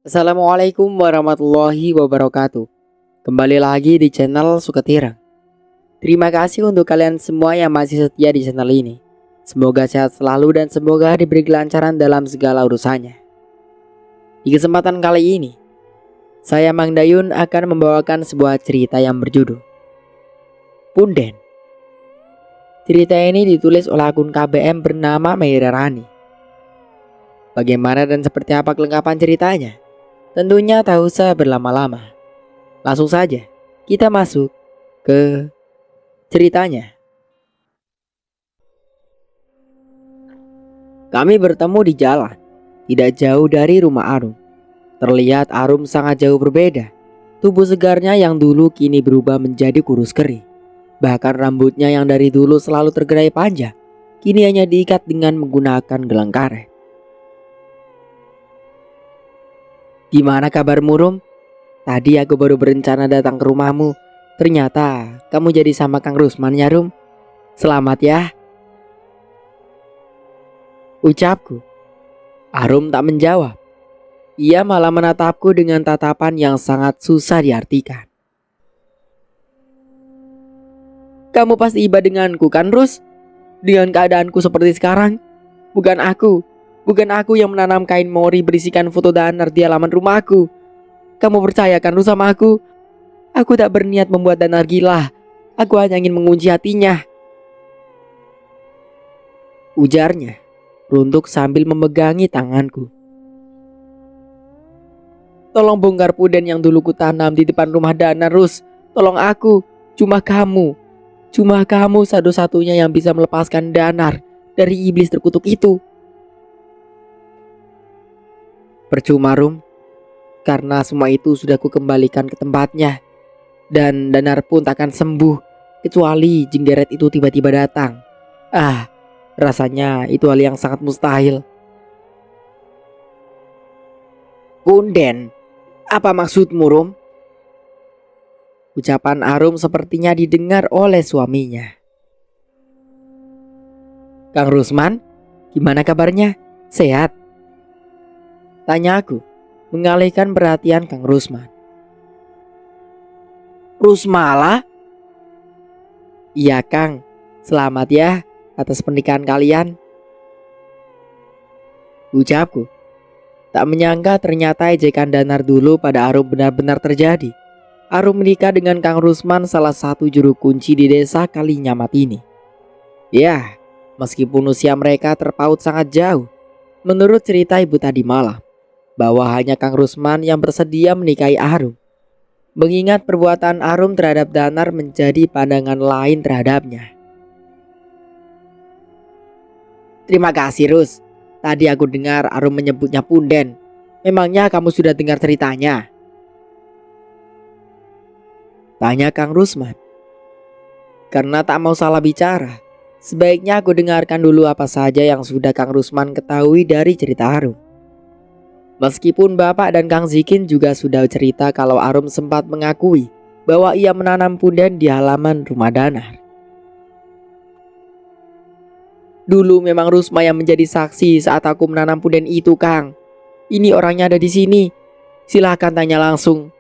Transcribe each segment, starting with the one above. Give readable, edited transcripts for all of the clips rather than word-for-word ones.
Assalamualaikum warahmatullahi wabarakatuh. Kembali lagi di channel Suketirang. Terima kasih untuk kalian semua yang masih setia di channel ini. Semoga sehat selalu dan semoga diberi kelancaran dalam segala urusannya. Di kesempatan kali ini, saya Mang Dayun akan membawakan sebuah cerita yang berjudul Punden. Cerita ini ditulis oleh akun KBM bernama Meira Rani. Bagaimana dan seperti apa kelengkapan ceritanya? Tentunya tak usah berlama-lama. Langsung saja kita masuk ke ceritanya. Kami bertemu di jalan, tidak jauh dari rumah Arum. Terlihat Arum sangat jauh berbeda. Tubuh segarnya yang dulu kini berubah menjadi kurus kering. Bahkan rambutnya yang dari dulu selalu tergerai panjang, kini hanya diikat dengan menggunakan gelang karet. Gimana kabarmu, Rum? Tadi aku baru berencana datang ke rumahmu. Ternyata kamu jadi sama Kang Rusman ya, Rum. Selamat ya, ucapku. Arum tak menjawab. Ia malah menatapku dengan tatapan yang sangat susah diartikan. Kamu pasti iba denganku kan, Rus? Dengan keadaanku seperti sekarang? Bukan aku yang menanam kain mori berisikan foto danar di halaman rumahku. Kamu percaya kan, Rus, sama aku? Aku tak berniat membuat danar gila. Aku hanya ingin mengunci hatinya, ujarnya, runtuk sambil memegangi tanganku. Tolong bongkar punden yang dulu kutanam di depan rumah Danar, Rus. Tolong aku. Cuma kamu satu-satunya yang bisa melepaskan Danar dari iblis terkutuk itu. Percuma, Rum. Karena semua itu sudah kukembalikan ke tempatnya. Dan Danar pun takkan sembuh kecuali Jenggeret itu tiba-tiba datang. Rasanya itu hal yang sangat mustahil. Punden, apa maksudmu, Rum? Ucapan Arum sepertinya didengar oleh suaminya. Kang Rusman, gimana kabarnya? Sehat? Tanya aku, mengalihkan perhatian Kang Rusman. Rusmala? Iya, Kang. Selamat ya atas pernikahan kalian, ucapku. Tak menyangka ternyata ejekan Danar dulu pada Arum benar-benar terjadi. Arum menikah dengan Kang Rusman, salah satu juru kunci di desa Kalinyamat ini. Ya, meskipun usia mereka terpaut sangat jauh, menurut cerita ibu tadi malam, bahwa hanya Kang Rusman yang bersedia menikahi Arum. Mengingat perbuatan Arum terhadap Danar menjadi pandangan lain terhadapnya. Terima kasih, Rus. Tadi aku dengar Arum menyebutnya punden. Memangnya kamu sudah dengar ceritanya? Tanya Kang Rusman. Karena tak mau salah bicara, sebaiknya aku dengarkan dulu apa saja yang sudah Kang Rusman ketahui dari cerita Arum. Meskipun Bapak dan Kang Zikin juga sudah cerita kalau Arum sempat mengakui bahwa ia menanam punden di halaman rumah Danar. Dulu memang Rusma yang menjadi saksi saat aku menanam punden itu, Kang. Ini orangnya ada di sini. Silahkan tanya langsung.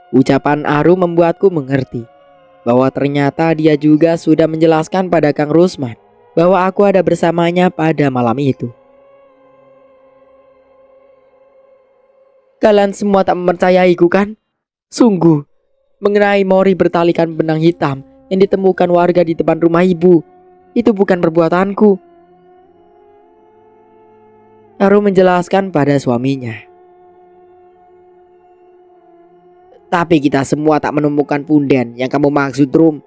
Ucapan Arum membuatku mengerti bahwa ternyata dia juga sudah menjelaskan pada Kang Rusman bahwa aku ada bersamanya pada malam itu. Kalian semua tak mempercayaiku kan? Sungguh, mengenai mori bertalikan benang hitam yang ditemukan warga di depan rumah ibu, itu bukan perbuatanku. Arum menjelaskan pada suaminya. Tapi kita semua tak menemukan punden yang kamu maksud, Rum.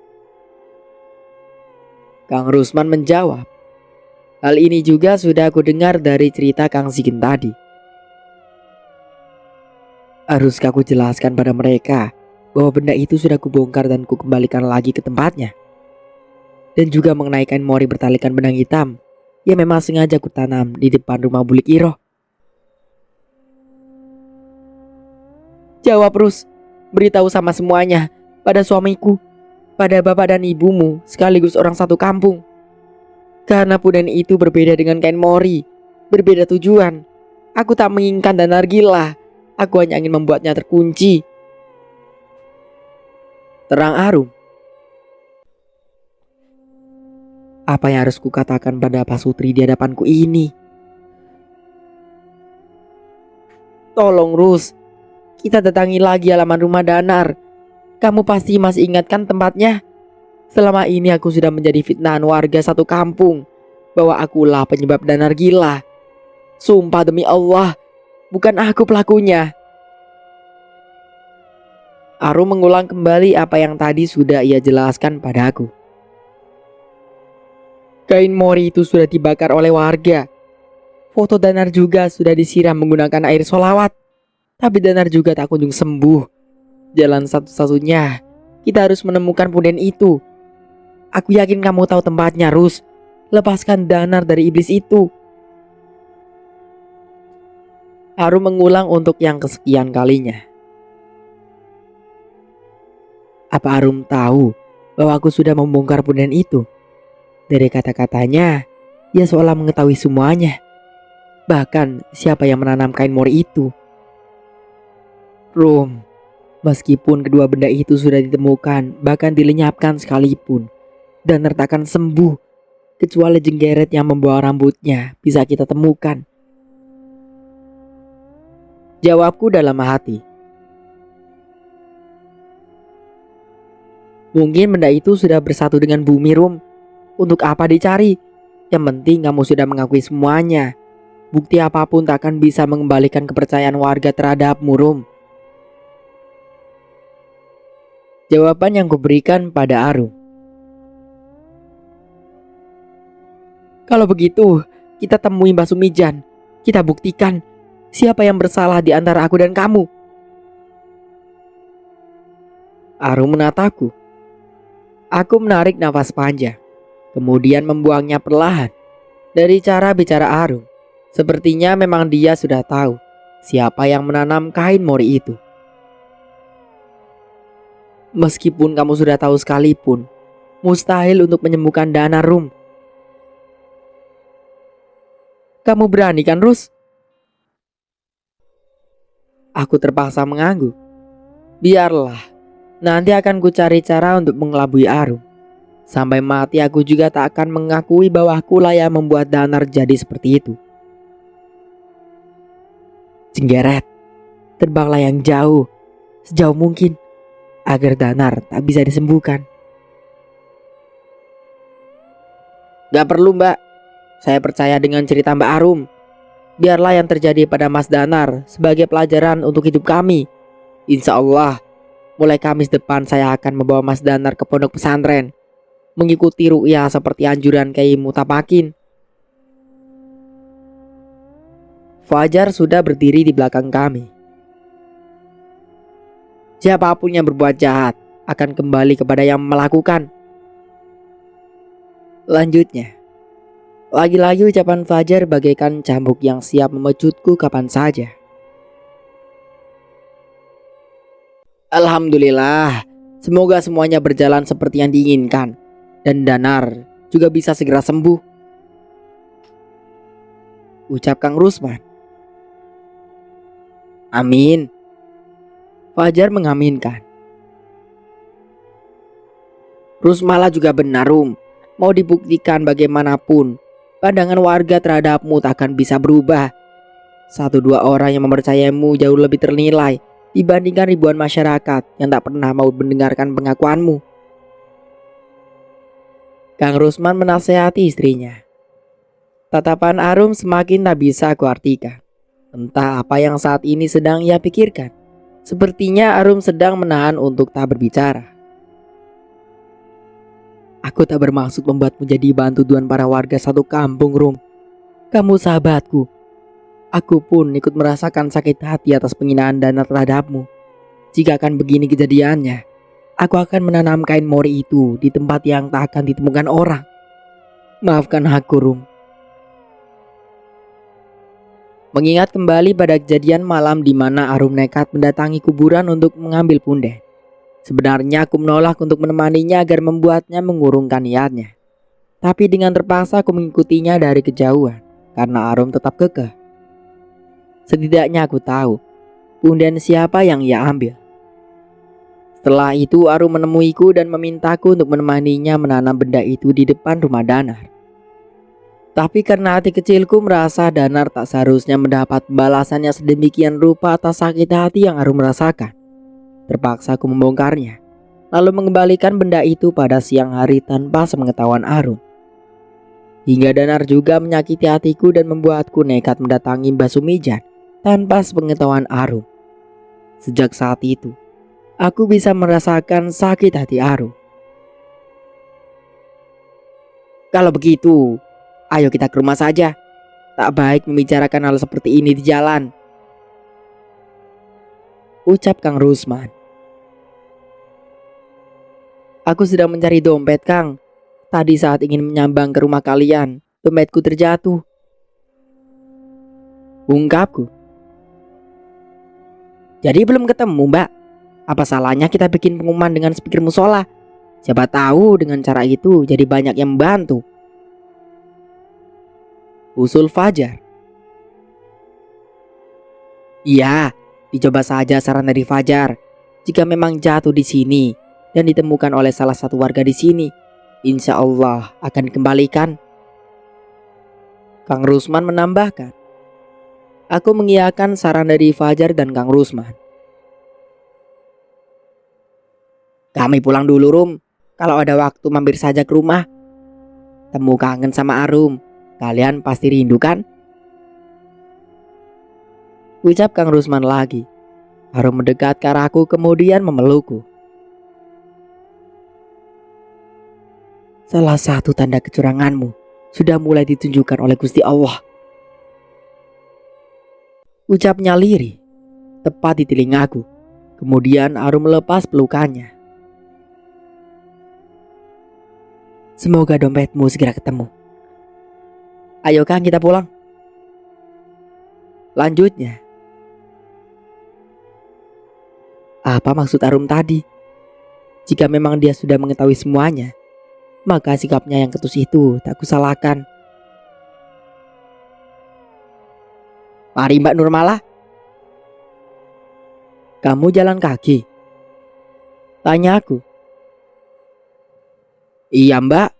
Kang Rusman menjawab. Hal ini juga sudah aku dengar dari cerita Kang Zikin tadi. Haruskah aku jelaskan pada mereka bahwa benda itu sudah kubongkar dan kukembalikan lagi ke tempatnya? Dan juga mengenai kain mori bertalikan benang hitam yang memang sengaja kutanam di depan rumah Bulik Iroh. Jawab, Rus. Beritahu sama semuanya pada suamiku, pada bapak dan ibumu sekaligus orang satu kampung. Karena punden itu berbeda dengan kain mori, berbeda tujuan. Aku tak menginginkan Danar gila. Aku hanya ingin membuatnya terkunci. Terang Arum. Apa yang harus kukatakan pada Pasutri di hadapanku ini? Tolong Rus, kita datangi lagi halaman rumah Danar. Kamu pasti masih ingatkan tempatnya? Selama ini aku sudah menjadi fitnahan warga satu kampung bahwa akulah penyebab Danar gila. Sumpah demi Allah, bukan aku pelakunya. Arum mengulang kembali apa yang tadi sudah ia jelaskan padaku. Kain mori itu sudah dibakar oleh warga. Foto Danar juga sudah disiram menggunakan air solawat. Tapi Danar juga tak kunjung sembuh. Jalan satu-satunya, kita harus menemukan punden itu. Aku yakin kamu tahu tempatnya, Rus. Lepaskan Danar dari iblis itu. Arum mengulang untuk yang kesekian kalinya. Apa Arum tahu bahwa aku sudah membongkar punden itu? Dari kata-katanya, ia seolah mengetahui semuanya. Bahkan siapa yang menanam kain mori itu. Rum, meskipun kedua benda itu sudah ditemukan, bahkan dilenyapkan sekalipun, dan takkan sembuh, kecuali jenggeret yang membawa rambutnya bisa kita temukan. Jawabku dalam hati. Mungkin benda itu sudah bersatu dengan bumi, Rum. Untuk apa dicari? Yang penting kamu sudah mengakui semuanya. Bukti apapun tak akan bisa mengembalikan kepercayaan warga terhadapmu, Rum. Jawaban yang kuberikan pada Arum. Kalau begitu, kita temui Mbak Sumijan. Kita buktikan siapa yang bersalah di antara aku dan kamu. Arum menataku. Aku menarik nafas panjang, kemudian membuangnya perlahan. Dari cara bicara Arum, sepertinya memang dia sudah tahu siapa yang menanam kain mori itu. Meskipun kamu sudah tahu sekalipun, mustahil untuk menyembuhkan Danar, Rum. Kamu berani kan, Rus? Aku terpaksa mengangguk. Biarlah, nanti akan ku cari cara untuk mengelabui Arum. Sampai mati aku juga tak akan mengakui bahwa akulah yang membuat Danar jadi seperti itu. Jenggeret, terbanglah yang jauh, sejauh mungkin, agar Danar tak bisa disembuhkan. Gak perlu, Mbak. Saya percaya dengan cerita Mbak Arum. Biarlah yang terjadi pada Mas Danar sebagai pelajaran untuk hidup kami. Insya Allah, mulai Kamis depan saya akan membawa Mas Danar ke pondok pesantren, mengikuti ru'yah seperti anjuran Kiai Mutapakin. Fajar sudah berdiri di belakang kami. Siapapun yang berbuat jahat akan kembali kepada yang melakukan. Lanjutnya, lagi-lagi ucapan Fajar bagaikan cambuk yang siap memecutku kapan saja. Alhamdulillah, semoga semuanya berjalan seperti yang diinginkan, dan Danar juga bisa segera sembuh, ucap Kang Rusman. Amin. Fajar mengaminkan. Rusmala juga benar, Rum. Mau dibuktikan bagaimanapun, pandangan warga terhadapmu tak akan bisa berubah. 1-2 orang yang mempercayaimu jauh lebih ternilai dibandingkan ribuan masyarakat yang tak pernah mau mendengarkan pengakuanmu. Kang Rusman menasehati istrinya. Tatapan Arum semakin tak bisa aku artikan. Entah apa yang saat ini sedang ia pikirkan. Sepertinya Arum sedang menahan untuk tak berbicara. Aku tak bermaksud membuatmu jadi bantu tuan para warga satu kampung, Rum. Kamu sahabatku. Aku pun ikut merasakan sakit hati atas penghinaan Danar terhadapmu. Jika akan begini kejadiannya, aku akan menanam kain mori itu di tempat yang tak akan ditemukan orang. Maafkan aku, Rum. Mengingat kembali pada kejadian malam di mana Arum nekat mendatangi kuburan untuk mengambil punden. Sebenarnya aku menolak untuk menemaninya agar membuatnya mengurungkan niatnya. Tapi dengan terpaksa aku mengikutinya dari kejauhan karena Arum tetap kekeh. Setidaknya aku tahu punden siapa yang ia ambil. Setelah itu Arum menemuiku dan memintaku untuk menemaninya menanam benda itu di depan rumah Danar. Tapi karena hati kecilku merasa Danar tak seharusnya mendapat balasannya sedemikian rupa atas sakit hati yang Arum merasakan, terpaksa aku membongkarnya, lalu mengembalikan benda itu pada siang hari tanpa sepengetahuan Arum. Hingga Danar juga menyakiti hatiku dan membuatku nekat mendatangi Mbah Sumijan tanpa sepengetahuan Arum. Sejak saat itu, aku bisa merasakan sakit hati Arum. Kalau begitu, ayo kita ke rumah saja. Tak baik membicarakan hal seperti ini di jalan, ucap Kang Rusman. Aku sedang mencari dompet, Kang. Tadi saat ingin menyambang ke rumah kalian, dompetku terjatuh, ungkapku. Jadi belum ketemu, Mbak? Apa salahnya kita bikin pengumuman dengan speaker musola? Siapa tahu dengan cara itu jadi banyak yang membantu, usul Fajar. Iya, dicoba saja saran dari Fajar. Jika memang jatuh di sini dan ditemukan oleh salah satu warga di sini, insya Allah akan dikembalikan, Kang Rusman menambahkan. Aku mengiyakan saran dari Fajar dan Kang Rusman. Kami pulang dulu, Rum. Kalau ada waktu mampir saja ke rumah. Temu kangen sama Arum. Kalian pasti rindu kan? Ucap Kang Rusman lagi. Arum mendekat ke arahku kemudian memelukku. Salah satu tanda kecuranganmu sudah mulai ditunjukkan oleh Gusti Allah, ucapnya lirih, tepat di telingaku. Kemudian Arum melepas pelukannya. Semoga dompetmu segera ketemu. Ayo Kang, kita pulang, lanjutnya. Apa maksud Arum tadi? Jika memang dia sudah mengetahui semuanya, maka sikapnya yang ketus itu tak kusalahkan. Mari Mbak Nurmala. Kamu jalan kaki? Tanya aku. Iya Mbak,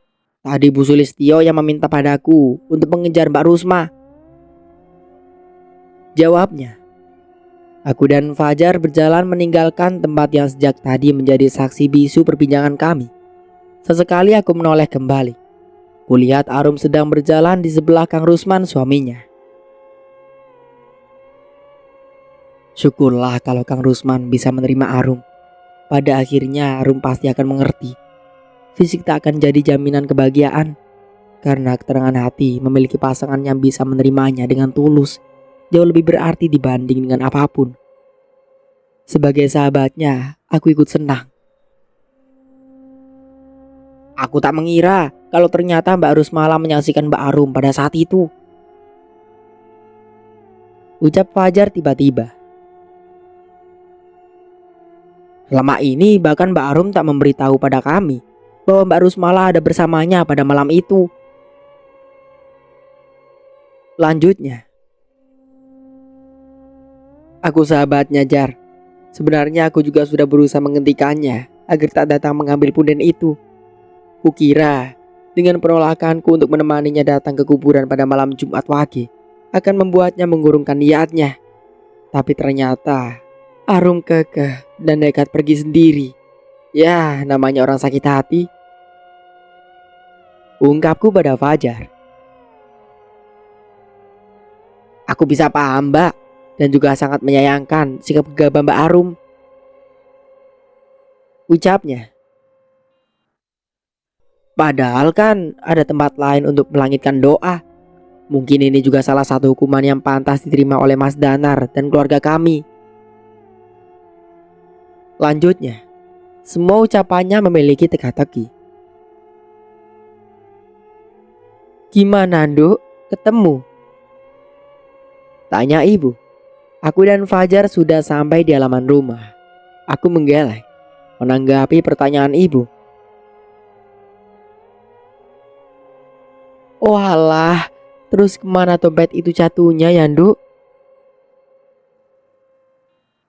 tadi Bu Sulistyo yang meminta padaku untuk mengejar Mbak Rusma, jawabnya. Aku dan Fajar berjalan meninggalkan tempat yang sejak tadi menjadi saksi bisu perbincangan kami. Sesekali aku menoleh kembali. Kulihat Arum sedang berjalan di sebelah Kang Rusman suaminya. Syukurlah kalau Kang Rusman bisa menerima Arum. Pada akhirnya Arum pasti akan mengerti. Fisik tak akan jadi jaminan kebahagiaan. Karena keterangan hati memiliki pasangan yang bisa menerimanya dengan tulus jauh lebih berarti dibanding dengan apapun. Sebagai sahabatnya, aku ikut senang. Aku tak mengira kalau ternyata Mbak Rusmala menyaksikan Mbak Arum pada saat itu, ucap Fajar tiba-tiba. Selama ini bahkan Mbak Arum tak memberitahu pada kami bahwa Mbak Rusmala ada bersamanya pada malam itu, lanjutnya. Aku sahabatnya Jar. Sebenarnya aku juga sudah berusaha menghentikannya agar tak datang mengambil punden itu. Kukira dengan penolakanku untuk menemaninya datang ke kuburan pada malam Jumat Wage akan membuatnya mengurungkan niatnya. Tapi ternyata Arum kekeh dan nekat pergi sendiri. Ya, namanya orang sakit hati, ungkapku pada Fajar. Aku bisa paham Mbak, dan juga sangat menyayangkan sikap gegabah Mbak Arum, ucapnya. Padahal kan ada tempat lain untuk melangitkan doa. Mungkin ini juga salah satu hukuman yang pantas diterima oleh Mas Danar dan keluarga kami, lanjutnya. Semua ucapannya memiliki teka-teki. Gimana Nduk, ketemu? Tanya ibu. Aku dan Fajar sudah sampai di halaman rumah. Aku menggeleng menanggapi pertanyaan ibu. Oh alah, terus kemana dompet itu jatuhnya ya Nduk?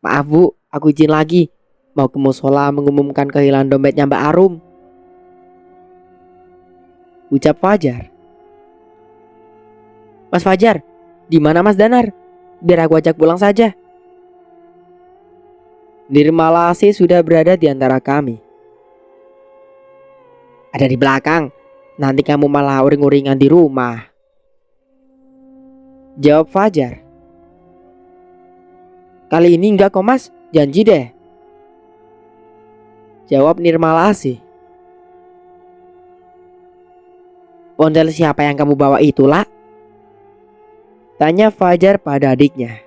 Maaf Bu, aku izin lagi. Mau ke musola mengumumkan kehilangan dompetnya Mbak Arum, ucap Fajar. Mas Fajar, di mana Mas Danar? Biar aku ajak pulang saja. Nirmalasi sudah berada di antara kami. Ada di belakang. Nanti kamu malah uring-uringan di rumah, jawab Fajar. Kali ini enggak kok Mas, janji deh, jawab Nirmalasi. Ponsel siapa yang kamu bawa itulah? Tanya Fajar pada adiknya.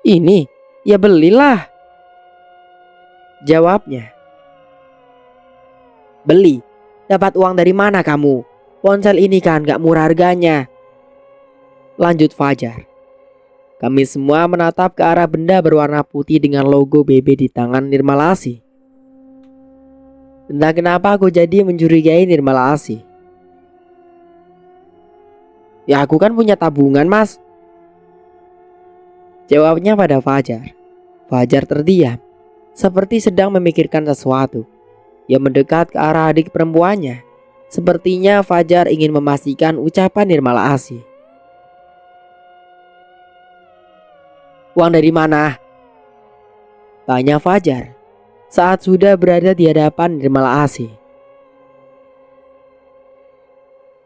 Ini, ya belilah, jawabnya. Beli? Dapat uang dari mana kamu? Ponsel ini kan gak murah harganya, lanjut Fajar. Kami semua menatap ke arah benda berwarna putih dengan logo BB di tangan Nirmalasi. Entah kenapa aku jadi mencurigai Nirmalasi. Ya aku kan punya tabungan Mas, jawabnya pada Fajar. Fajar terdiam, seperti sedang memikirkan sesuatu. Ia mendekat ke arah adik perempuannya. Sepertinya Fajar ingin memastikan ucapan Nirmalasi. Uang dari mana? Tanya Fajar saat sudah berada di hadapan Nirmalasi.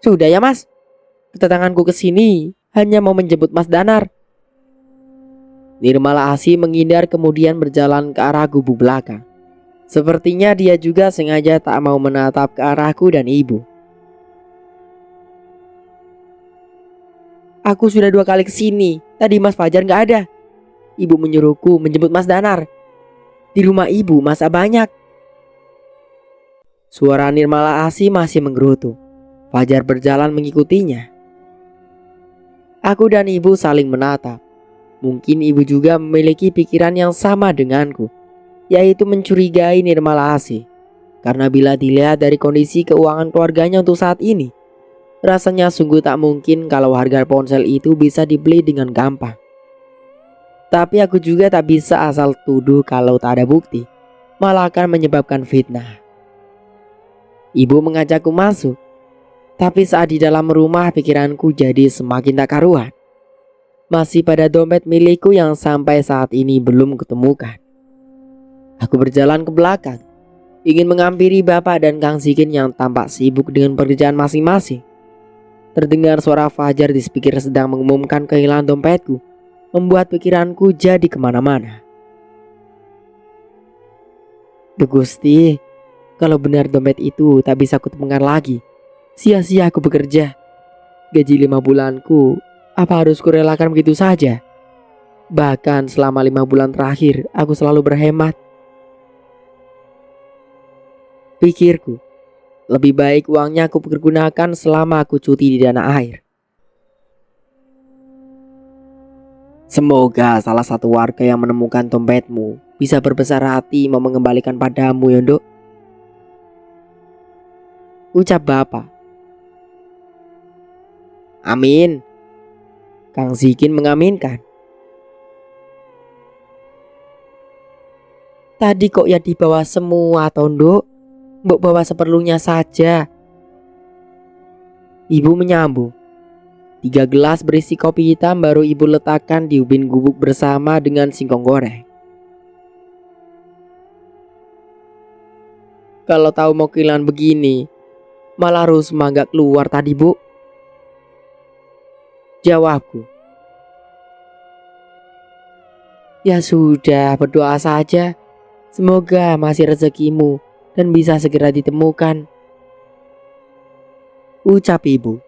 Sudah ya Mas, kedatanganku ke sini hanya mau menjemput Mas Danar. Nirmalasi menghindar kemudian berjalan ke arah gubuk belakang. Sepertinya dia juga sengaja tak mau menatap ke arahku dan ibu. Aku sudah 2 kali ke sini. Tadi Mas Fajar gak ada. Ibu menyuruhku menjemput Mas Danar. Di rumah ibu masa banyak. Suara Nirmalasi masih menggerutu. Fajar berjalan mengikutinya. Aku dan ibu saling menatap. Mungkin ibu juga memiliki pikiran yang sama denganku, yaitu mencurigai Nirmalasi. Karena bila dilihat dari kondisi keuangan keluarganya untuk saat ini, rasanya sungguh tak mungkin kalau harga ponsel itu bisa dibeli dengan gampang. Tapi aku juga tak bisa asal tuduh kalau tak ada bukti, malah akan menyebabkan fitnah. Ibu mengajakku masuk, tapi saat di dalam rumah pikiranku jadi semakin tak karuan. Masih pada dompet milikku yang sampai saat ini belum kutemukan. Aku berjalan ke belakang, ingin menghampiri Bapak dan Kang Sikin yang tampak sibuk dengan pekerjaan masing-masing. Terdengar suara Fajar di speaker sedang mengumumkan kehilangan dompetku, membuat pikiranku jadi kemana-mana. Duh Gusti, kalau benar dompet itu tak bisa kutemukan lagi, sia-sia aku bekerja. Gaji 5 bulanku, apa harus kurelakan begitu saja? Bahkan selama 5 bulan terakhir, aku selalu berhemat. Pikirku, lebih baik uangnya aku pergunakan selama aku cuti di tanah air. Semoga salah satu warga yang menemukan dompetmu bisa berbesar hati mau mengembalikan padamu, Yondo, ucap Bapak. Amin, Kang Zikin mengaminkan. Tadi kok ya dibawa semua, Tondo? Mbok bawa seperlunya saja, ibu menyambung. 3 gelas berisi kopi hitam baru ibu letakkan di ubin gubuk bersama dengan singkong goreng. Kalau tahu mau kehilangan begini, malah harus mangga keluar tadi Bu, jawabku. Ya sudah, berdoa saja. Semoga masih rezekimu dan bisa segera ditemukan, ucap ibu.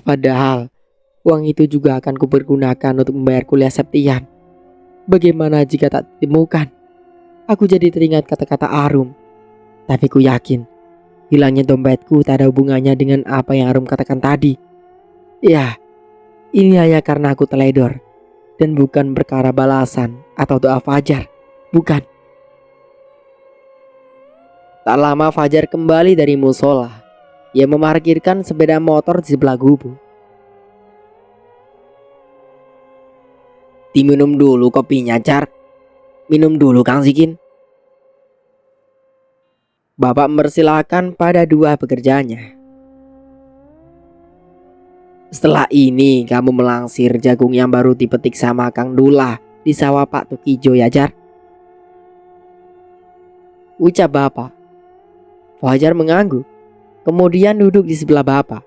Padahal uang itu juga akan kupergunakan untuk membayar kuliah Septian. Bagaimana jika tak ditemukan? Aku jadi teringat kata-kata Arum. Tapi ku yakin hilangnya dompetku tak ada hubungannya dengan apa yang Arum katakan tadi. Ya, ini hanya karena aku teledor dan bukan perkara balasan atau doa Fajar. Bukan. Tak lama Fajar kembali dari musola. Ia memarkirkan sepeda motor di sebelah gubuk. Diminum dulu kopinya, Jar. Minum dulu, Kang Zikin. Bapak mempersilahkan pada dua pekerjanya. Setelah ini kamu melangsir jagung yang baru dipetik sama Kang Dula di sawah Pak Tukijo ya, Jar. Ucap bapak. Fajar mengangguk, kemudian duduk di sebelah bapak.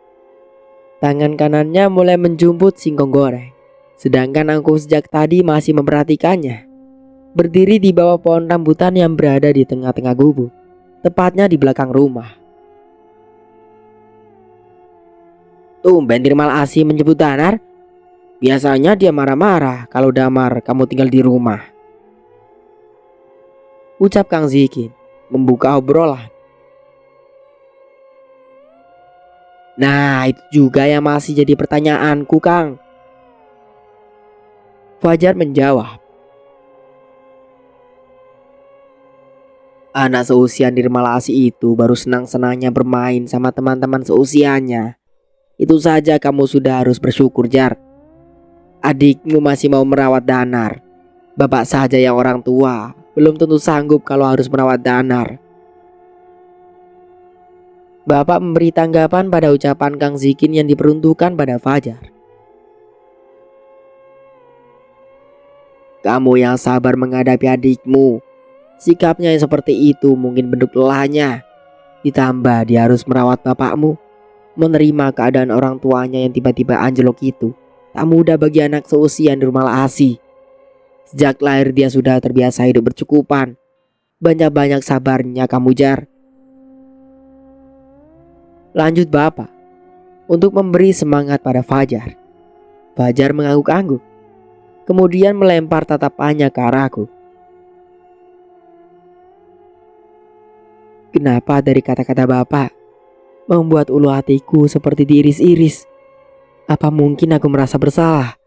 Tangan kanannya mulai menjumput singkong goreng, sedangkan aku sejak tadi masih memperhatikannya. Berdiri di bawah pohon rambutan yang berada di tengah-tengah gubuk, tepatnya di belakang rumah. Tumben Dirmal Asi menyebut Danar. Biasanya dia marah-marah kalau Damar kamu tinggal di rumah. Ucap Kang Zikin, membuka obrolan. Nah, itu juga yang masih jadi pertanyaanku, Kang. Fajar menjawab. Anak seusia Nirmala Asi itu baru senang-senangnya bermain sama teman-teman seusianya. Itu saja kamu sudah harus bersyukur, Jar. Adikmu masih mau merawat Danar. Bapak saja yang orang tua belum tentu sanggup kalau harus merawat Danar. Bapak memberi tanggapan pada ucapan Kang Zikin yang diperuntukkan pada Fajar. Kamu yang sabar menghadapi adikmu. Sikapnya yang seperti itu mungkin bentuk lelahnya. Ditambah dia harus merawat bapakmu, menerima keadaan orang tuanya yang tiba-tiba anjlok itu. Tak mudah bagi anak seusia Nirmala Asi. Sejak lahir dia sudah terbiasa hidup bercukupan. Banyak-banyak sabarnya kamu, Jar. Lanjut bapak, untuk memberi semangat pada Fajar. Fajar mengangguk-angguk, kemudian melempar tatapannya ke arahku. Kenapa dari kata-kata bapak membuat ulu hatiku seperti diiris-iris? Apa mungkin aku merasa bersalah?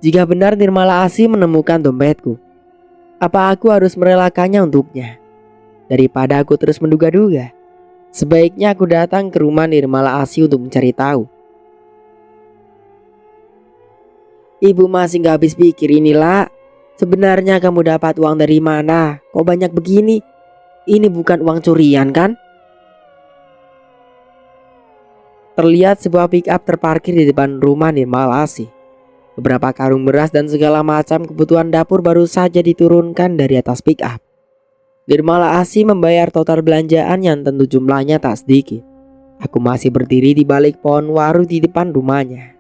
Jika benar Nirmala Asi menemukan dompetku, apa aku harus merelakannya untuknya? Daripada aku terus menduga-duga, sebaiknya aku datang ke rumah Nirmala Asi untuk mencari tahu. Ibu masih gak habis pikir inilah. Sebenarnya kamu dapat uang dari mana? Kok banyak begini? Ini bukan uang curian kan? Terlihat sebuah pick up terparkir di depan rumah Nirmala Asi. Beberapa karung beras dan segala macam kebutuhan dapur baru saja diturunkan dari atas pick up. Nirmala Asi membayar total belanjaan yang tentu jumlahnya tak sedikit. Aku masih berdiri di balik pohon waru di depan rumahnya.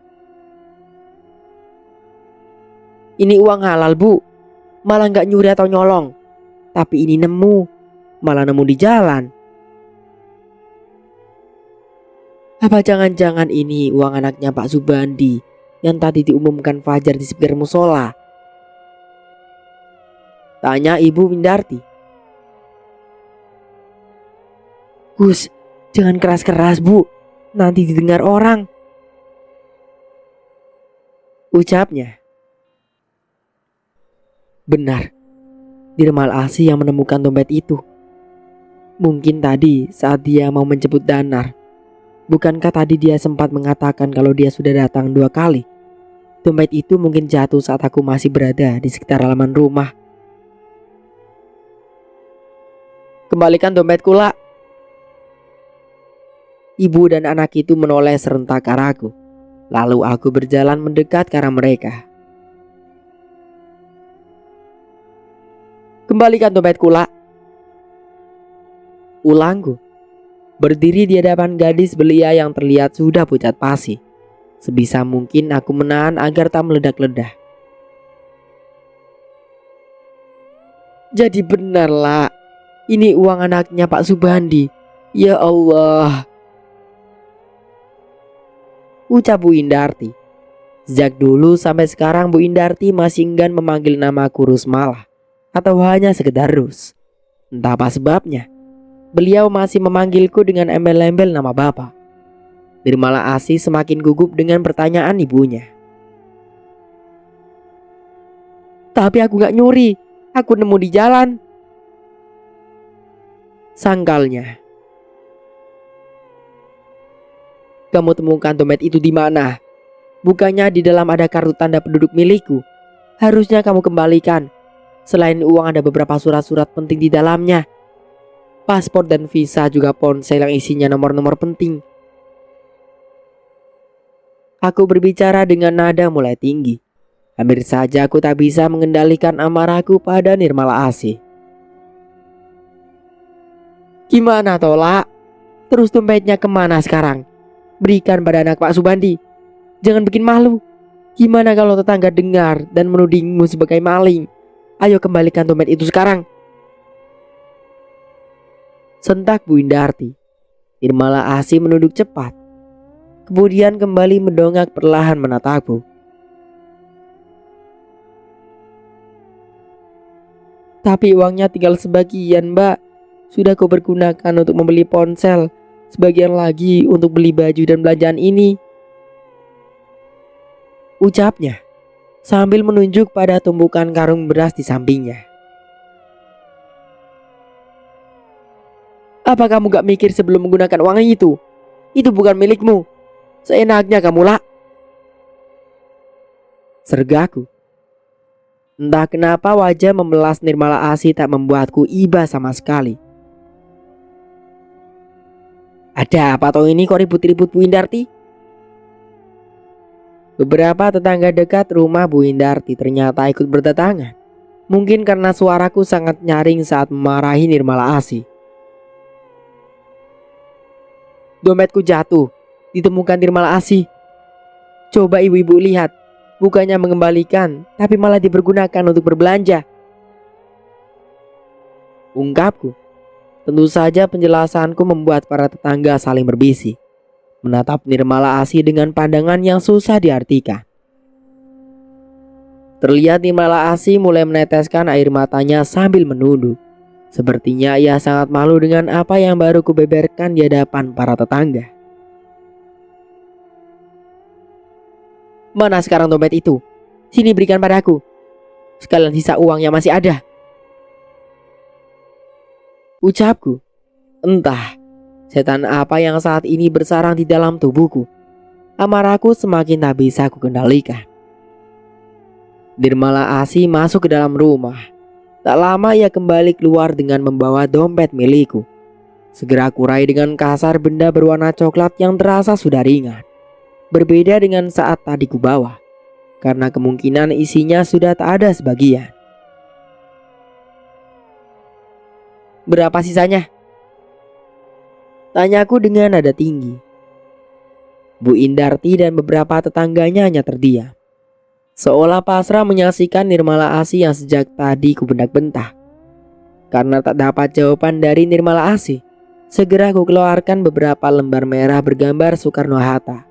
Ini uang halal, Bu. Malah gak nyuri atau nyolong. Tapi ini malah nemu di jalan. Apa jangan-jangan ini uang anaknya Pak Subandi yang tadi diumumkan Fajar di sekitar musola? Tanya Ibu Windarti. Gus, jangan keras-keras, Bu. Nanti didengar orang. Ucapnya. Benar, Nirmal Asi yang menemukan dompet itu. Mungkin tadi saat dia mau menjemput Danar. Bukankah tadi dia sempat mengatakan kalau dia sudah datang 2 kali? Dompet itu mungkin jatuh saat aku masih berada di sekitar halaman rumah. Kembalikan dompetku, lah. Ibu dan anak itu menoleh serentak ke arahku. Lalu aku berjalan mendekat ke arah mereka. Kembalikan dompetku, lah. Ulangku. Berdiri di hadapan gadis belia yang terlihat sudah pucat pasi. Sebisa mungkin aku menahan agar tak meledak-ledak. Jadi benar, lah. Ini uang anaknya Pak Subandi. Ya Allah. Ucap Bu Indarti. Sejak dulu sampai sekarang Bu Indarti masih enggan memanggil namaku Rusmalah atau hanya sekedar Rus. Entah apa sebabnya, beliau masih memanggilku dengan embel-embel nama bapak. Nirmala Asi semakin gugup dengan pertanyaan ibunya. Tapi aku gak nyuri, aku nemu di jalan. Sangkalnya. Kamu temukan dompet itu di mana? Bukannya di dalam ada kartu tanda penduduk milikku. Harusnya kamu kembalikan. Selain uang ada beberapa surat-surat penting di dalamnya. Paspor dan visa, juga ponsel yang isinya nomor-nomor penting. Aku berbicara dengan nada mulai tinggi. Hampir saja aku tak bisa mengendalikan amarahku pada Nirmala Asih. Gimana Tola? Terus dompetnya kemana sekarang? Berikan pada anak Pak Subandi. Jangan bikin malu. Gimana kalau tetangga dengar dan menudingmu sebagai maling? Ayo kembalikan dompet itu sekarang. Sentak Bu Indarti. Nirmala Asih menunduk cepat. Kemudian kembali mendongak perlahan menatapku. Tapi uangnya tinggal sebagian, Mbak. Sudah kau pergunakan untuk membeli ponsel. Sebagian lagi untuk beli baju dan belanjaan ini, ucapnya sambil menunjuk pada tumpukan karung beras di sampingnya. Apa kamu gak mikir sebelum menggunakan uang itu? Itu bukan milikmu. Seenaknya kamu lah. Sergaku. Entah kenapa wajah memelas Nirmala Asih tak membuatku iba sama sekali. Ada apa toh ini kok ribut-ribut Bu Indarti? Beberapa tetangga dekat rumah Bu Indarti ternyata ikut berdatangan. Mungkin karena suaraku sangat nyaring saat memarahi Nirmala Asih. Dompetku jatuh, ditemukan Nirmala Asih. Coba ibu-ibu lihat, bukannya mengembalikan, tapi malah dipergunakan untuk berbelanja. Ungkapku. Tentu saja penjelasanku membuat para tetangga saling berbisik, menatap Nirmala Asih dengan pandangan yang susah diartikan. Terlihat Nirmala Asih mulai meneteskan air matanya sambil menunduk. Sepertinya ia sangat malu dengan apa yang baru kubeberkan di hadapan para tetangga. Mana sekarang dompet itu? Sini berikan padaku. Sekalian sisa uang yang masih ada. Ucapku. Entah setan apa yang saat ini bersarang di dalam tubuhku. Amarahku semakin tak bisa kukendalikan. Nirmala Asih masuk ke dalam rumah. Tak lama ia kembali keluar dengan membawa dompet milikku. Segera kurai dengan kasar benda berwarna coklat yang terasa sudah ringan. Berbeda dengan saat tadi kubawa, karena kemungkinan isinya sudah tak ada sebagian. Berapa sisanya? Tanyaku dengan nada tinggi. Bu Indarti dan beberapa tetangganya hanya terdiam, seolah pasrah menyaksikan Nirmala Asih yang sejak tadi kubentak-bentak. Karena tak dapat jawaban dari Nirmala Asih, segera kukeluarkan beberapa lembar merah bergambar Soekarno-Hatta.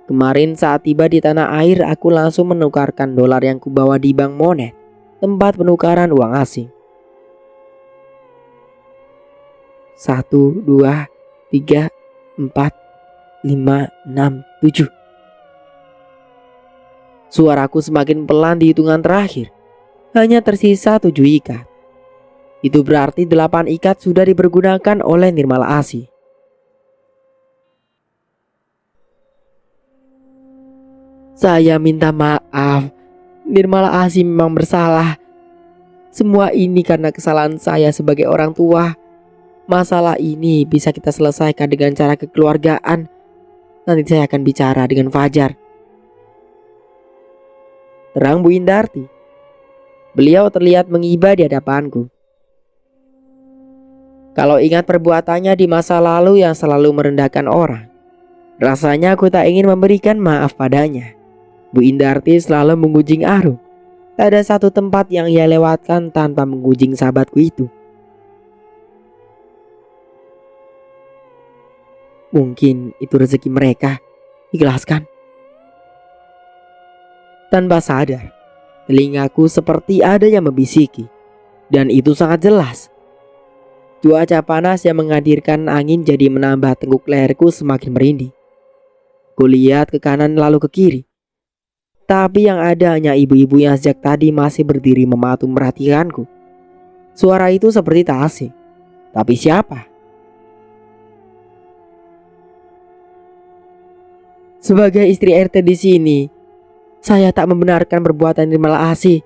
Kemarin saat tiba di tanah air, aku langsung menukarkan dolar yang kubawa di bank Monet, tempat penukaran uang asing. 1, 2, 3, 4, 5, 6, 7. Suaraku semakin pelan di hitungan terakhir. Hanya tersisa 7 ikat. Itu berarti 8 ikat sudah dipergunakan oleh Nirmala Asih. Saya minta maaf. Nirmala Asih memang bersalah. Semua ini karena kesalahan saya sebagai orang tua. Masalah ini bisa kita selesaikan dengan cara kekeluargaan. Nanti saya akan bicara dengan Fajar. Terang Bu Indarti. Beliau terlihat mengiba di hadapanku. Kalau ingat perbuatannya di masa lalu yang selalu merendahkan orang, rasanya aku tak ingin memberikan maaf padanya. Bu Indarti selalu menggunjing Arum. Tak ada satu tempat yang ia lewatkan tanpa menggunjing sahabatku itu. Mungkin itu rezeki mereka. Ikhlaskan. Tanpa sadar, telingaku seperti ada yang membisiki. Dan itu sangat jelas. Cuaca panas yang menghadirkan angin jadi menambah tengkuk leherku semakin merinding. Kulihat ke kanan lalu ke kiri. Tapi yang ada hanya ibu-ibu yang sejak tadi masih berdiri mematung merhatikanku. Suara itu seperti tak asing. Tapi siapa? Sebagai istri RT di sini, saya tak membenarkan perbuatan Nirmala Asih.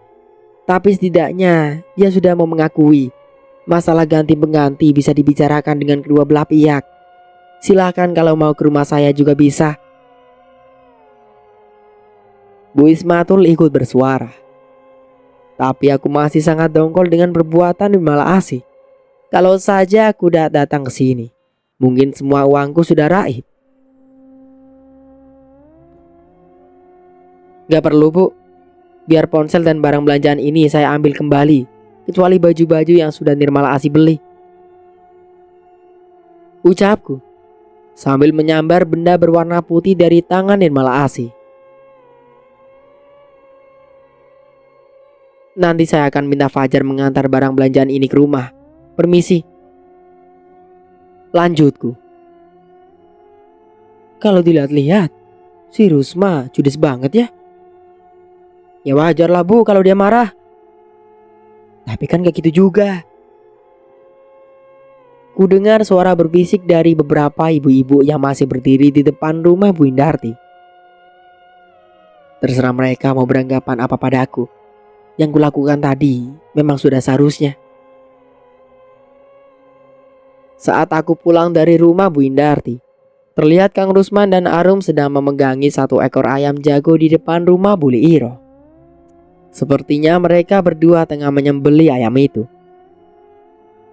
Tapi setidaknya dia sudah mau mengakui masalah ganti pengganti bisa dibicarakan dengan kedua belah pihak. Silakan kalau mau ke rumah saya juga bisa. Bu Ismatul ikut bersuara. Tapi aku masih sangat dongkol dengan perbuatan Nirmala Asih. Kalau saja aku datang ke sini, mungkin semua uangku sudah raib. Gak perlu bu, biar ponsel dan barang belanjaan ini saya ambil kembali, kecuali baju-baju yang sudah Nirmala Asih beli, ucapku sambil menyambar benda berwarna putih dari tangan Nirmala Asih. Nanti saya akan minta Fajar mengantar barang belanjaan ini ke rumah. Permisi, lanjutku. Kalau dilihat-lihat, si Rusma judes banget ya. Ya wajar lah bu kalau dia marah. Tapi kan gak gitu juga. Ku dengar suara berbisik dari beberapa ibu-ibu yang masih berdiri di depan rumah Bu Indarti. Terserah mereka mau beranggapan apa padaku. Yang kulakukan tadi memang sudah seharusnya. Saat aku pulang dari rumah Bu Indarti, terlihat Kang Rusman dan Arum sedang memegangi satu ekor ayam jago di depan rumah Buli Iro. Sepertinya mereka berdua tengah menyembeli ayam itu.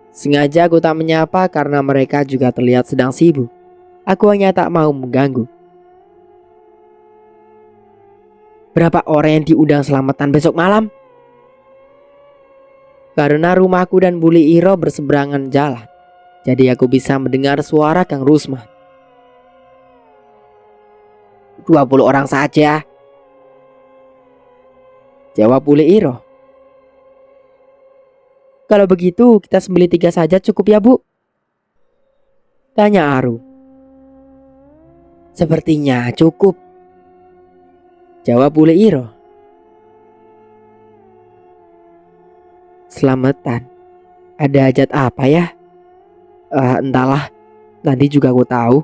Sengaja aku tak menyapa karena mereka juga terlihat sedang sibuk. Aku hanya tak mau mengganggu. Berapa orang yang diundang selamatan besok malam? Karena rumahku dan Buli Iro berseberangan jalan, jadi aku bisa mendengar suara Kang Rusman. 20 orang saja, jawab Buli Iro. Kalau begitu kita sembeli 3 saja cukup ya bu? Tanya Arum. Sepertinya cukup, jawab Buli Iro. Selamatan, ada hajat apa ya? Entahlah, nanti juga aku tahu.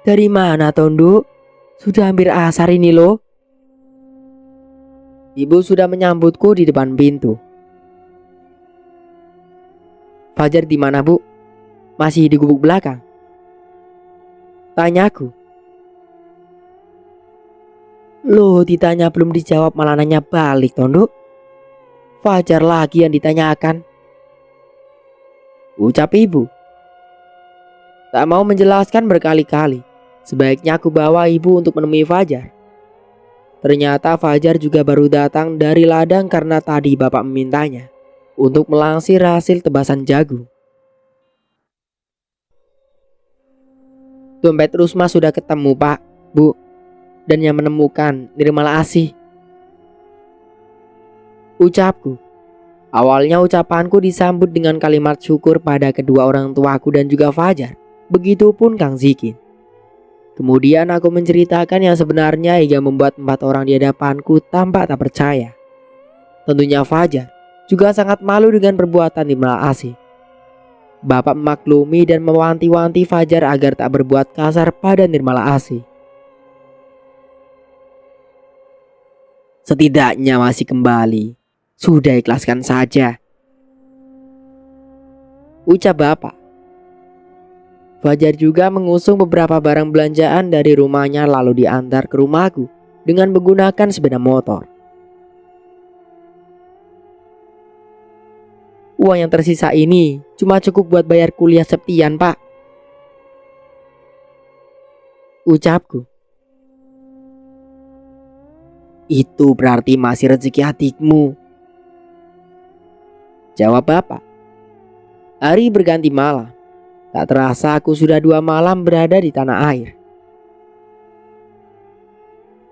Dari mana Tondo? Sudah hampir asar ini loh. Ibu sudah menyambutku di depan pintu. Fajar di mana bu? Masih di gubuk belakang? Tanyaku. Loh, ditanya belum dijawab malah nanya balik Tondo. Fajar lagi yang ditanyakan, ucap ibu. Tak mau menjelaskan berkali-kali, sebaiknya aku bawa ibu untuk menemui Fajar. Ternyata Fajar juga baru datang dari ladang karena tadi bapak memintanya untuk melangsir hasil tebasan jagung. Dompet Rusma sudah ketemu pak, bu, dan yang menemukan Nirmala Asih, ucapku. Awalnya ucapanku disambut dengan kalimat syukur pada kedua orang tuaku dan juga Fajar. Begitupun Kang Zikin. Kemudian aku menceritakan yang sebenarnya hingga membuat 4 orang di hadapanku tampak tak percaya. Tentunya Fajar juga sangat malu dengan perbuatan Nirmala Asih. Bapak memaklumi dan mewanti-wanti Fajar agar tak berbuat kasar pada Nirmala Asih. Setidaknya masih kembali, sudah ikhlaskan saja, ucap bapak. Fajar juga mengusung beberapa barang belanjaan dari rumahnya lalu diantar ke rumahku dengan menggunakan sepeda motor. Uang yang tersisa ini cuma cukup buat bayar kuliah Septian pak, ucapku. Itu berarti masih rezeki hatimu, jawab bapak. Hari berganti malam. Tak terasa aku sudah 2 malam berada di tanah air.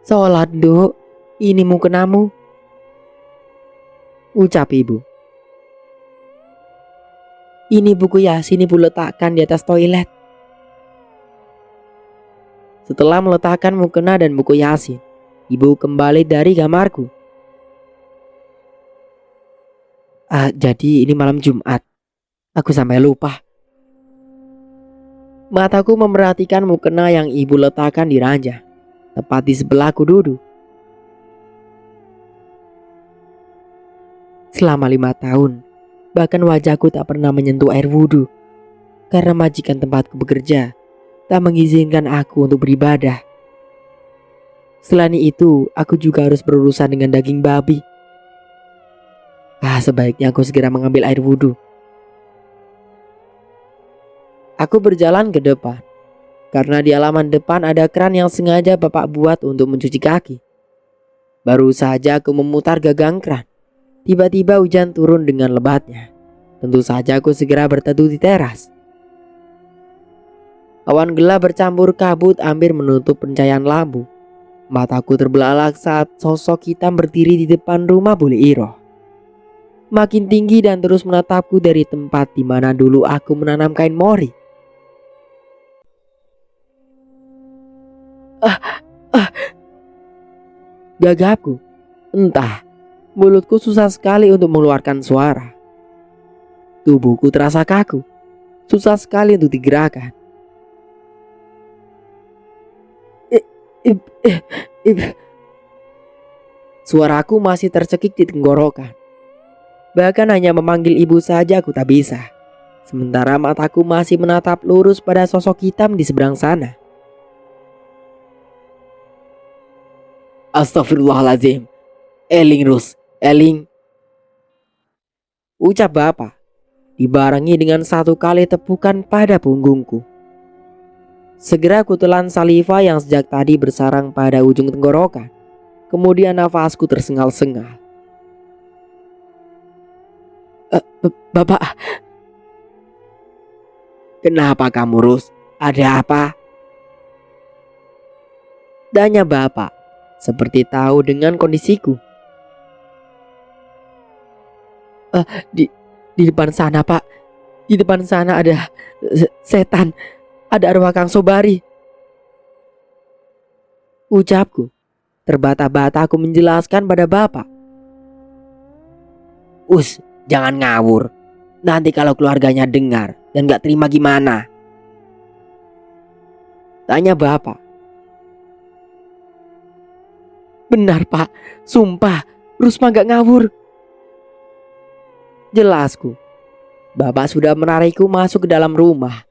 Sholat duk, ini mukenamu, ucap ibu. Ini buku Yasin ibu letakkan di atas toilet. Setelah meletakkan mukena dan buku Yasin, ibu kembali dari kamarku. Jadi ini malam Jumat. Aku sampai lupa. Mataku memerhatikan mukena yang ibu letakkan di ranjang, tepat di sebelahku duduk. Selama 5 tahun, bahkan wajahku tak pernah menyentuh air wudhu, karena majikan tempatku bekerja tak mengizinkan aku untuk beribadah. Selain itu, aku juga harus berurusan dengan daging babi. Sebaiknya aku segera mengambil air wudhu. Aku berjalan ke depan, karena di halaman depan ada keran yang sengaja bapak buat untuk mencuci kaki. Baru saja aku memutar gagang keran, tiba-tiba hujan turun dengan lebatnya. Tentu saja aku segera berteduh di teras. Awan gelap bercampur kabut hampir menutup pencahayaan lampu. Mataku terbelalak saat sosok hitam berdiri di depan rumah Bule Iroh. Makin tinggi dan terus menatapku dari tempat di mana dulu aku menanam kain mori. Gagapku. Entah, mulutku susah sekali untuk mengeluarkan suara. Tubuhku terasa kaku, susah sekali untuk digerakkan. Suaraku masih tercekik di tenggorokan. Bahkan hanya memanggil ibu saja aku tak bisa. Sementara mataku masih menatap lurus pada sosok hitam di seberang sana. Astagfirullahaladzim. Eling Rus, Eling. Ucap bapak, dibarengi dengan satu kali tepukan pada punggungku. Segera aku telan saliva yang sejak tadi bersarang pada ujung tenggorokan. Kemudian nafasku tersengal-sengal. Bapak. Kenapa kamu, Rus? Ada apa? Tanya bapak, seperti tahu dengan kondisiku. Di depan sana, Pak. Di depan sana ada setan. Ada arwah Kang Sobari. Ucapku. Terbata-bata aku menjelaskan pada bapak. Jangan ngawur. Nanti kalau keluarganya dengar dan gak terima gimana? Tanya bapak. Benar, Pak. Sumpah, Rusma gak ngawur. Jelasku. Bapak sudah menarikku masuk ke dalam rumah,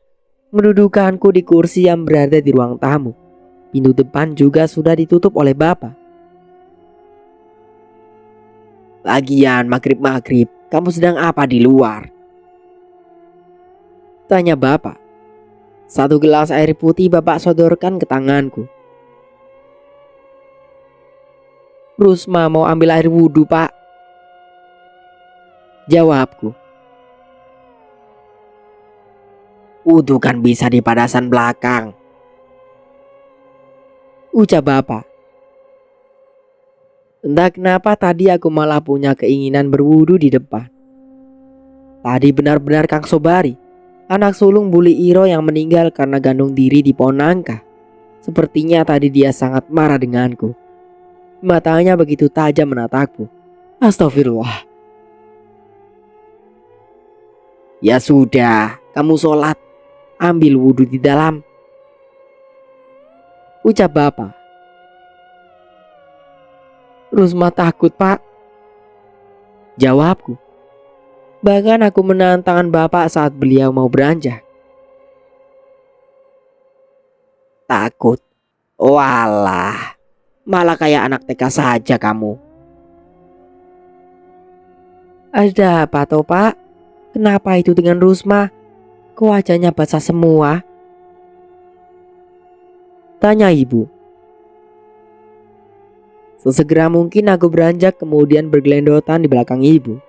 mendudukanku di kursi yang berada di ruang tamu. Pintu depan juga sudah ditutup oleh bapak. Lagian maghrib-maghrib, kamu sedang apa di luar? Tanya bapak. Satu gelas air putih bapak sodorkan ke tanganku. Rusma mau ambil air wudhu, Pak. Jawabku. Wudhu kan bisa di padasan belakang. Ucap bapak. Entah kenapa tadi aku malah punya keinginan berwudu di depan. Tadi benar-benar Kang Sobari, anak sulung Bule Iroh yang meninggal karena gantung diri di pohon nangka. Sepertinya tadi dia sangat marah denganku. Matanya begitu tajam menatapku. Astagfirullah. Ya sudah, kamu sholat. Ambil wudhu di dalam. Ucap bapak. Rusma takut, Pak. Jawabku. Bahkan aku menahan tangan bapak saat beliau mau beranjak. Takut? Walah, malah kayak anak TK saja kamu. Ada apa toh, Pak? Kenapa itu dengan Rusma? Kok wajahnya basah semua? Tanya ibu. Sesegera mungkin aku beranjak kemudian bergelendotan di belakang ibu.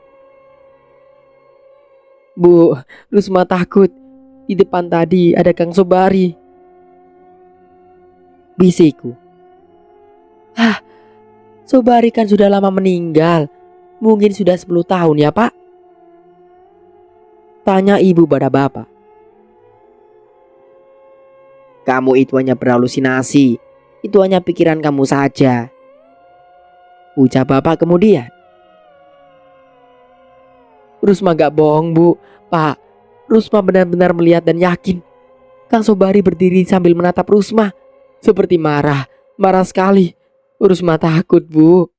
Bu, Rusma takut. Di depan tadi ada Kang Sobari. Bisikku. Sobari kan sudah lama meninggal. Mungkin sudah 10 tahun ya, Pak? Tanya ibu pada bapak. Kamu itu hanya berhalusinasi. Itu hanya pikiran kamu saja. Ucap bapak kemudian. Rusma gak bohong, Bu. Pak, Rusma benar-benar melihat dan yakin. Kang Sobari berdiri sambil menatap Rusma seperti marah sekali. Rusma takut, Bu.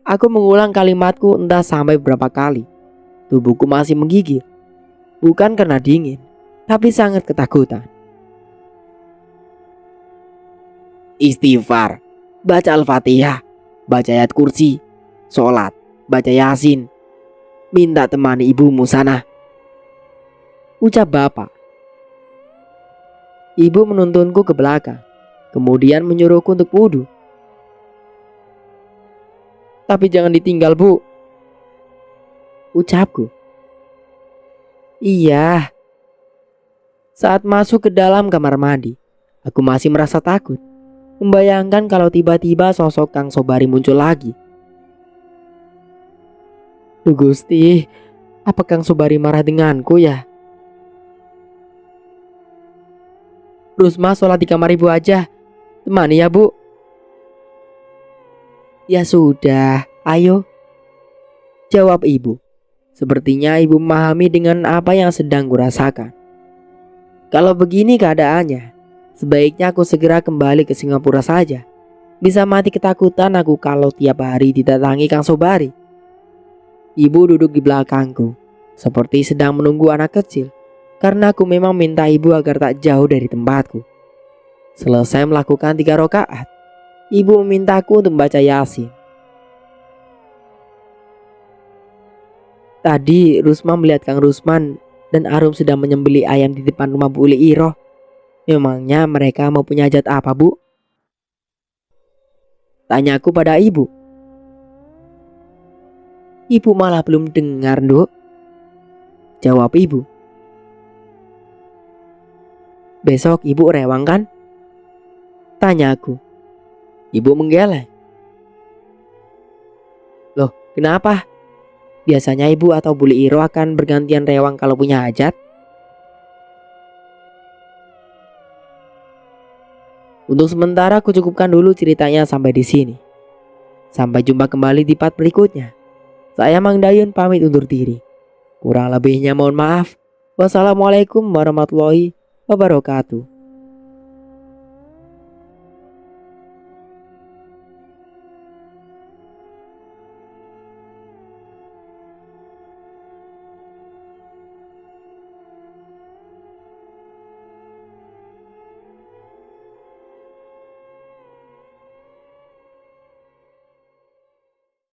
Aku mengulang kalimatku entah sampai berapa kali. Tubuhku masih menggigil. Bukan karena dingin, tapi sangat ketakutan. Istighfar, baca Al-Fatihah, baca ayat kursi, sholat, baca Yasin, minta temani ibumu sana, ucap bapak. Ibu menuntunku ke belakang, kemudian menyuruhku untuk wudhu. Tapi jangan ditinggal, Bu, ucapku. Iya. Saat masuk ke dalam kamar mandi, aku masih merasa takut, membayangkan kalau tiba-tiba sosok Kang Sobari muncul lagi. Duh Gusti, apa Kang Sobari marah denganku ya? Rusma sholat di kamar ibu aja, temani ya, Bu. Ya sudah, ayo, jawab ibu. Sepertinya ibu memahami dengan apa yang sedang kurasakan. Kalau begini keadaannya, sebaiknya aku segera kembali ke Singapura saja. Bisa mati ketakutan aku kalau tiap hari didatangi Kang Sobari. Ibu duduk di belakangku, seperti sedang menunggu anak kecil, karena aku memang minta ibu agar tak jauh dari tempatku. Selesai melakukan 3 rakaat, ibu memintaku untuk membaca Yasin. Tadi Rusma melihat Kang Rusman dan Arum sedang menyembelih ayam di depan rumah Bu Uli Iroh. Memangnya mereka mau punya hajat apa, Bu? Tanyaku pada ibu. Ibu malah belum dengar, Nduk, jawab ibu. Besok ibu rewang kan? Tanyaku. Ibu menggeleng. Loh, kenapa? Biasanya ibu atau Bu Uli Iroh akan bergantian rewang kalau punya hajat. Untuk sementara aku cukupkan dulu ceritanya sampai di sini. Sampai jumpa kembali di part berikutnya. Saya Mang Dayun pamit undur diri. Kurang lebihnya mohon maaf. Wassalamualaikum warahmatullahi wabarakatuh.